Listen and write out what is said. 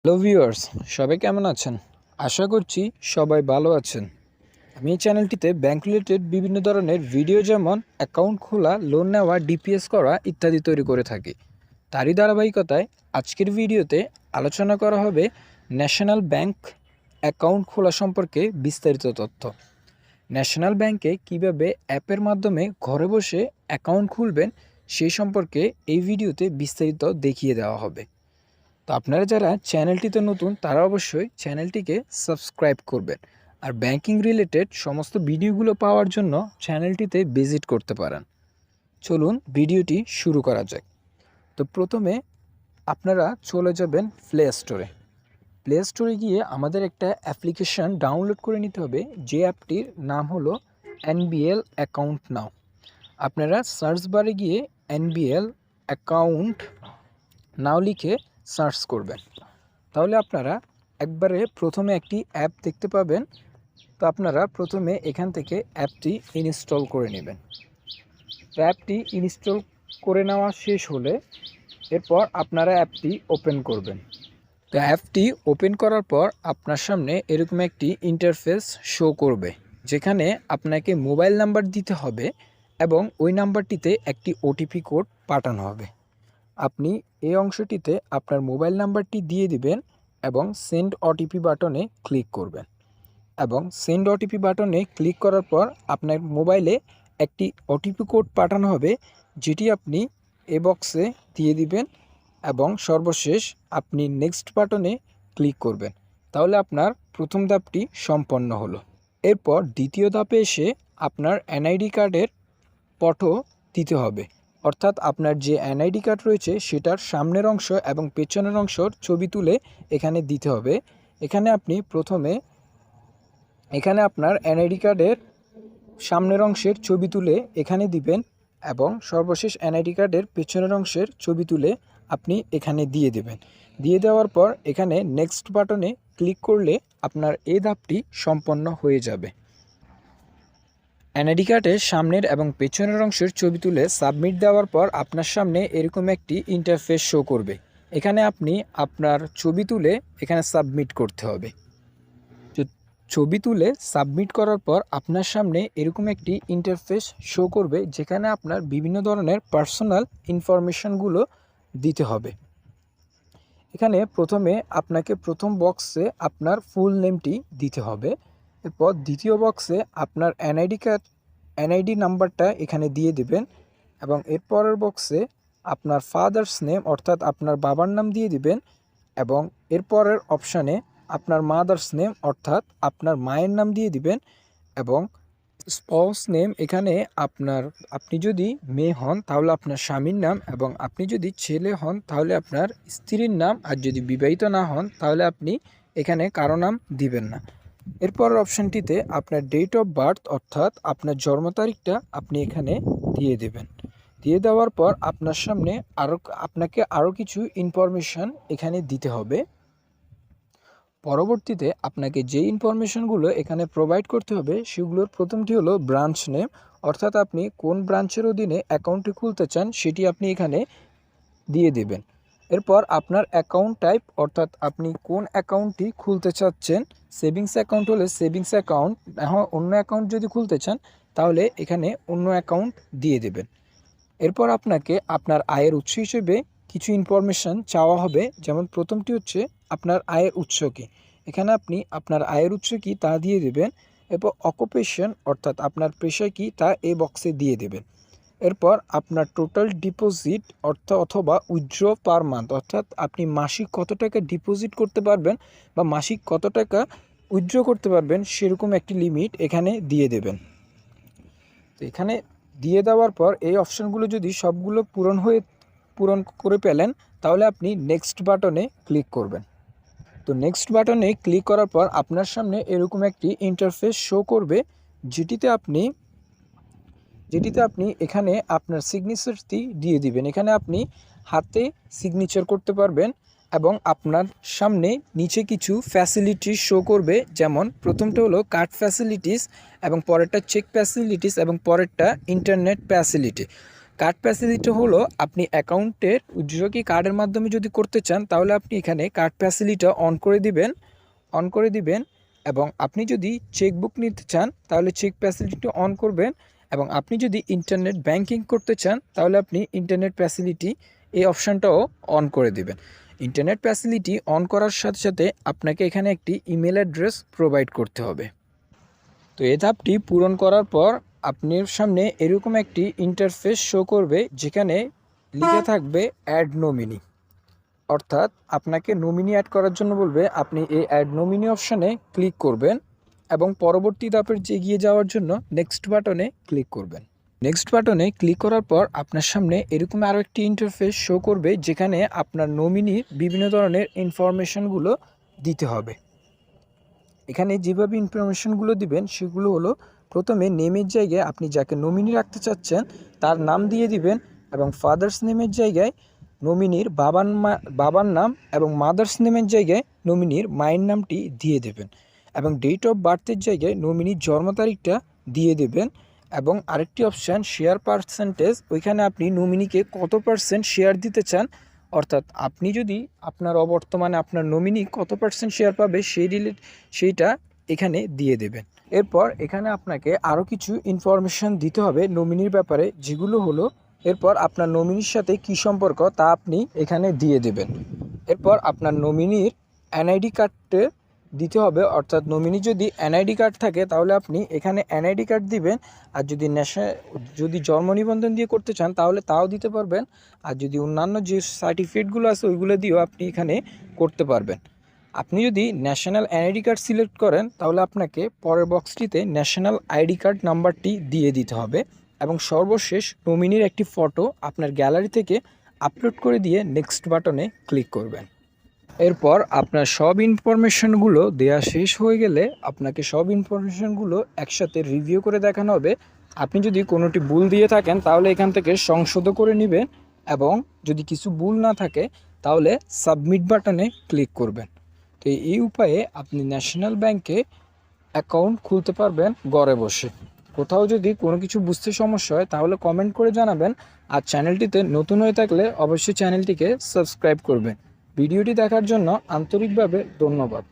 Hello viewers, সবাই কেমন আছেন? আশা করছি সবাই ভালো আছেন। আমি এই চ্যানেলটিতে ব্যাংক রিলেটেড বিভিন্ন ধরনের ভিডিও যেমন অ্যাকাউন্ট খোলা, লোন নেওয়া, ডিপিএস করা ইত্যাদি তৈরি করে থাকি। তারই ধারাবাহিকতায় আজকের ভিডিওতে আলোচনা করা হবে ন্যাশনাল ব্যাংক অ্যাকাউন্ট খোলা সম্পর্কে বিস্তারিত তথ্য। ন্যাশনাল ব্যাংকে কিভাবে অ্যাপের মাধ্যমে ঘরে বসে অ্যাকাউন্ট খুলবেন সেই সম্পর্কে এই ভিডিওতে বিস্তারিত দেখিয়ে দেওয়া হবে। তো আপনারা যারা চ্যানেলটিতে নতুন তারা অবশ্যই চ্যানেলটিকে সাবস্ক্রাইব করবেন, আর ব্যাংকিং রিলেটেড সমস্ত ভিডিওগুলো পাওয়ার জন্য চ্যানেলটিতে ভিজিট করতে পারেন। চলুন ভিডিওটি শুরু করা যাক। তো প্রথমে আপনারা চলে যাবেন প্লে স্টোরে গিয়ে আমাদের একটা অ্যাপ্লিকেশান ডাউনলোড করে নিতে হবে, যে অ্যাপটির নাম হলো NBL অ্যাকাউন্ট নাও। আপনারা সার্চ বারে গিয়ে NBL অ্যাকাউন্ট নাও লিখে সার্চ করবেন, তাহলে আপনারা একবারে প্রথমে একটি অ্যাপ দেখতে পাবেন। তো আপনারা প্রথমে এখান থেকে অ্যাপটি ইনস্টল করে নেবেন। তো অ্যাপটি ইনস্টল করে নেওয়া শেষ হলে এরপর আপনারা অ্যাপটি ওপেন করবেন। তো অ্যাপটি ওপেন করার পর আপনার সামনে এরকম একটি ইন্টারফেস শো করবে, যেখানে আপনাকে মোবাইল নাম্বার দিতে হবে এবং ওই নাম্বারটিতে একটি ওটিপি কোড পাঠানো হবে। আপনি এই অংশটিতে আপনার মোবাইল নাম্বারটি দিয়ে দিবেন এবং সেন্ড ওটিপি বাটনে ক্লিক করবেন, এবং সেন্ড ওটিপি বাটনে ক্লিক করার পর আপনার মোবাইলে একটি ওটিপি কোড পাঠানো হবে, যেটি আপনি এ বক্সে দিয়ে দিবেন এবং সর্বশেষ আপনি নেক্সট বাটনে ক্লিক করবেন। তাহলে আপনার প্রথম ধাপটি সম্পন্ন হলো। এরপর দ্বিতীয় ধাপে এসে আপনার এনআইডি কার্ডের ফটো দিতে হবে, অর্থাৎ আপনার যে এনআইডি কার্ড রয়েছে সেটার সামনের অংশ এবং পেছনের অংশর ছবি তুলে এখানে দিতে হবে। এখানে আপনি প্রথমে আপনার এনআইডি কার্ডের সামনের অংশের ছবি তুলে এখানে দিবেন এবং সর্বশেষ এনআইডি কার্ডের পেছনের অংশের ছবি তুলে আপনি এখানে দিয়ে দেবেন। দিয়ে দেওয়ার পর এখানে নেক্সট বাটনে ক্লিক করলে আপনার এই ধাপটি সম্পন্ন হয়ে যাবে। এনআইডি কার্ডের সামনের এবং পেছনের অংশের ছবি তুলে সাবমিট দেওয়ার পর আপনার সামনে এরকম একটি ইন্টারফেস শো করবে। এখানে আপনি আপনার ছবি তুলে এখানে সাবমিট করতে হবে। ছবি তুলে সাবমিট করার পর আপনার সামনে এরকম একটি ইন্টারফেস শো করবে, যেখানে আপনার বিভিন্ন ধরনের পার্সোনাল ইনফরমেশনগুলো দিতে হবে। এখানে প্রথমে আপনাকে প্রথম বক্সে আপনার ফুল নেমটি দিতে হবে। এরপর দ্বিতীয় বক্সে আপনার এনআইডি নাম্বারটা এখানে দিয়ে দিবেন এবং এরপরের বক্সে আপনার ফাদার্স নেম অর্থাৎ আপনার বাবার নাম দিয়ে দিবেন এবং এরপরের অপশানে আপনার মাদার্স নেম অর্থাৎ আপনার মায়ের নাম দিয়ে দিবেন এবং স্পাউস নেম এখানে আপনি যদি মেয়ে হন তাহলে আপনার স্বামীর নাম, এবং আপনি যদি ছেলে হন তাহলে আপনার স্ত্রীর নাম, আর যদি বিবাহিত না হন তাহলে আপনি এখানে কারো নাম দিবেন না। এরপর অপশানটিতে আপনার ডেট অফ বার্থ অর্থাৎ আপনার জন্ম তারিখটা আপনি এখানে দিয়ে দেবেন। দিয়ে দেওয়ার পর আপনার সামনে আপনাকে আরও কিছু ইনফরমেশান এখানে দিতে হবে। পরবর্তীতে আপনাকে যে ইনফরমেশনগুলো এখানে প্রোভাইড করতে হবে সেগুলোর প্রথমটি হলো ব্রাঞ্চ নেম, অর্থাৎ আপনি কোন ব্রাঞ্চের অধীনে অ্যাকাউন্টটি খুলতে চান সেটি আপনি এখানে দিয়ে দেবেন। এরপর আপনার অ্যাকাউন্ট টাইপ অর্থাৎ আপনি কোন অ্যাকাউন্টটি খুলতে চাচ্ছেন। সেভিংস অ্যাকাউন্ট হলে সেভিংস অ্যাকাউন্ট, এখন অন্য অ্যাকাউন্ট যদি খুলতে চান তাহলে এখানে অন্য অ্যাকাউন্ট দিয়ে দেবেন। এরপর আপনাকে আপনার আয়ের উৎস হিসেবে কিছু ইনফরমেশান চাওয়া হবে, যেমন প্রথমটি হচ্ছে আপনার আয়ের উৎস কী। এখানে আপনি আপনার আয়ের উৎস কী তা দিয়ে দেবেন। এরপর অকুপেশন অর্থাৎ আপনার পেশা কী তা এই বক্সে দিয়ে দেবেন। এরপর আপনার টোটাল ডিপোজিট অথবা উইথড্র পার মান্থ অর্থাৎ আপনি মাসিক কত টাকা ডিপোজিট করতে পারবেন বা মাসিক কত টাকা উইথড্র করতে পারবেন সেরকম একটি লিমিট এখানে দিয়ে দেবেন। তো এখানে দিয়ে দেওয়ার পর এই অপশানগুলো যদি সবগুলো পূরণ করে পেলেন তাহলে আপনি নেক্সট বাটনে ক্লিক করবেন। তো নেক্সট বাটনে ক্লিক করার পর আপনার সামনে এরকম একটি ইন্টারফেস শো করবে, যেটিতে আপনি এখানে আপনার সিগনেচারটি দিয়ে দিবেন। এখানে আপনি হাতে সিগনেচার করতে পারবেন এবং আপনার সামনে নিচে কিছু ফ্যাসিলিটি শো করবে, যেমন প্রথমটা হলো কার্ড ফ্যাসিলিটিস এবং পরেরটা চেক ফ্যাসিলিটিস এবং পরেরটা ইন্টারনেট ফ্যাসিলিটি। কার্ড ফ্যাসিলিটি হলো আপনি অ্যাকাউন্টের উইথড্র কার্ডের মাধ্যমে যদি করতে চান তাহলে আপনি এখানে কার্ড ফ্যাসিলিটি অন করে দিবেন এবং আপনি যদি চেকবুক নিতে চান তাহলে চেক ফ্যাসিলিটি অন করবেন এবং আপনি যদি ইন্টারনেট ব্যাংকিং করতে চান তাহলে আপনি ইন্টারনেট ফ্যাসিলিটি এই অপশানটাও অন করে দিবেন। ইন্টারনেট ফ্যাসিলিটি অন করার সাথে সাথে আপনাকে এখানে একটি ইমেল অ্যাড্রেস প্রোভাইড করতে হবে। তো এই ধাপটি পূরণ করার পর আপনার সামনে এরকম একটি ইন্টারফেস শো করবে যেখানে লিখে থাকবে অ্যাড নমিনি, অর্থাৎ আপনাকে নমিনি অ্যাড করার জন্য বলবে। আপনি এই অ্যাড নমিনি অপশানে ক্লিক করবেন এবং পরবর্তী ধাপের এগিয়ে যাওয়ার জন্য নেক্সট বাটনে ক্লিক করবেন। নেক্সট বাটনে ক্লিক করার পর আপনার সামনে এরকম আরও একটি ইন্টারফেস শো করবে যেখানে আপনার নমিনির বিভিন্ন ধরনের ইনফরমেশনগুলো দিতে হবে। এখানে যেভাবে ইনফরমেশনগুলো দিবেন সেগুলো হলো, প্রথমে নেমের জায়গায় আপনি যাকে নমিনি রাখতে চাচ্ছেন তার নাম দিয়ে দিবেন এবং ফাদার্স নেমের জায়গায় নমিনির বাবার নাম এবং মাদার্স নেমের জায়গায় নমিনির মায়ের নামটি দিয়ে দেবেন এবং ডেট অফ বার্থের জায়গায় নমিনির জন্ম তারিখটা দিয়ে দেবেন এবং আরেকটি অপশান শেয়ার পার্সেন্টেজ, ওইখানে আপনি নমিনিকে কত পার্সেন্ট শেয়ার দিতে চান, অর্থাৎ আপনি যদি আপনার অবর্তমানে আপনার নমিনি কত পার্সেন্ট শেয়ার পাবে সেইটা এখানে দিয়ে দেবেন। এরপর এখানে আপনাকে আরও কিছু ইনফরমেশান দিতে হবে নমিনির ব্যাপারে, যেগুলো হলো এরপর আপনার নমিনির সাথে কী সম্পর্ক তা আপনি এখানে দিয়ে দেবেন। এরপর আপনার নমিনির এনআইডি কার্ডে দিতে হবে, অর্থাৎ নমিনি যদি এনআইডি কার্ড থাকে তাহলে আপনি এখানে এনআইডি কার্ড দিবেন। আর যদি জন্ম নিবন্ধন দিয়ে করতে চান তাহলে তাও দিতে পারবেন। আর যদি অন্যান্য যে সার্টিফিকেটগুলো আছে ওইগুলো দিয়েও আপনি এখানে করতে পারবেন। আপনি যদি ন্যাশনাল এনআইডি কার্ড সিলেক্ট করেন তাহলে আপনাকে পরের বক্সটিতে ন্যাশনাল আইডি কার্ড নাম্বারটি দিয়ে দিতে হবে এবং সর্বশেষ নমিনির একটি ফটো আপনার গ্যালারি থেকে আপলোড করে দিয়ে নেক্সট বাটনে ক্লিক করবেন। এরপর আপনার সব ইনফরমেশনগুলো দেয়া শেষ হয়ে গেলে আপনাকে সব ইনফরমেশনগুলো একসাথে রিভিউ করে দেখানো হবে। আপনি যদি কোনোটি ভুল দিয়ে থাকেন তাহলে এখান থেকে সংশোধন করে নেবেন এবং যদি কিছু ভুল না থাকে তাহলে সাবমিট বাটনে ক্লিক করবেন। তো এই উপায়ে আপনি ন্যাশনাল ব্যাংকে অ্যাকাউন্ট খুলতে পারবেন ঘরে বসে। কোথাও যদি কোনো কিছু বুঝতে সমস্যা হয় তাহলে কমেন্ট করে জানাবেন। আর চ্যানেলটিতে নতুন হয়ে থাকলে অবশ্যই চ্যানেলটিকে সাবস্ক্রাইব করবেন। ভিডিওটি দেখার জন্য আন্তরিকভাবে ধন্যবাদ।